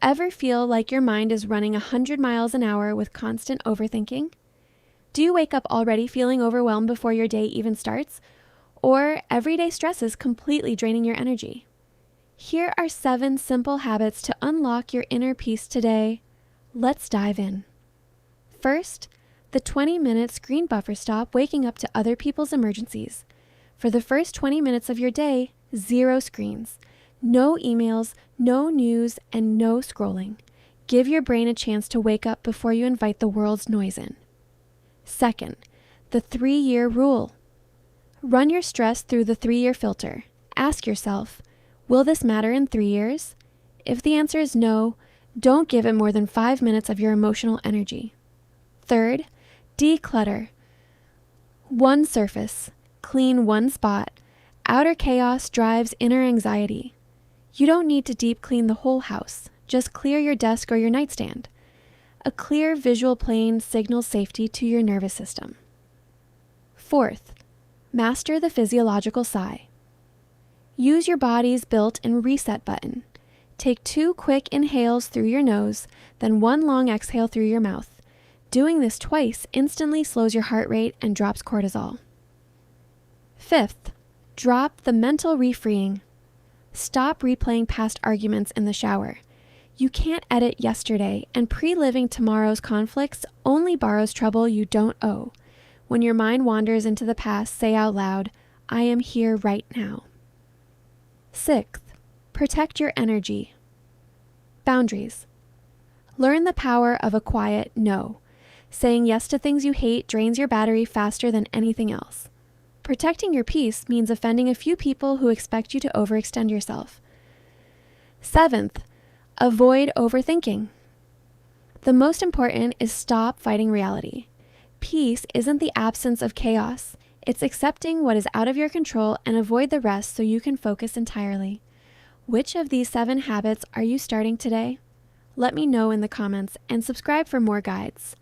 Ever feel like your mind is running 100 miles an hour with constant overthinking? Do you wake up already feeling overwhelmed before your day even starts? Or everyday stress is completely draining your energy? Here are 7 simple habits to unlock your inner peace today. Let's dive in. First, the 20-minute screen buffer. Stop waking up to other people's emergencies. For the first 20 minutes of your day, 0 screens. No emails, no news, and no scrolling. Give your brain a chance to wake up before you invite the world's noise in. Second, the 3-year rule. Run your stress through the 3-year filter. Ask yourself, will this matter in 3 years? If the answer is no, don't give it more than 5 minutes of your emotional energy. Third, declutter. One surface. Clean one spot. Outer chaos drives inner anxiety. You don't need to deep clean the whole house. Just clear your desk or your nightstand. A clear visual plane signals safety to your nervous system. Fourth, master the physiological sigh. Use your body's built-in reset button. Take 2 quick inhales through your nose, then 1 long exhale through your mouth. Doing this twice instantly slows your heart rate and drops cortisol. Fifth, drop the mental refreeing. Stop replaying past arguments in the shower. You can't edit yesterday, and pre-living tomorrow's conflicts only borrows trouble you don't owe. When your mind wanders into the past, say out loud, I am here right now. Sixth, protect your energy. Boundaries. Learn the power of a quiet no. Saying yes to things you hate drains your battery faster than anything else. Protecting your peace means offending a few people who expect you to overextend yourself. Seventh, avoid overthinking. The most important is stop fighting reality. Peace isn't the absence of chaos. It's accepting what is out of your control and avoid the rest so you can focus entirely. Which of these 7 habits are you starting today? Let me know in the comments and subscribe for more guides.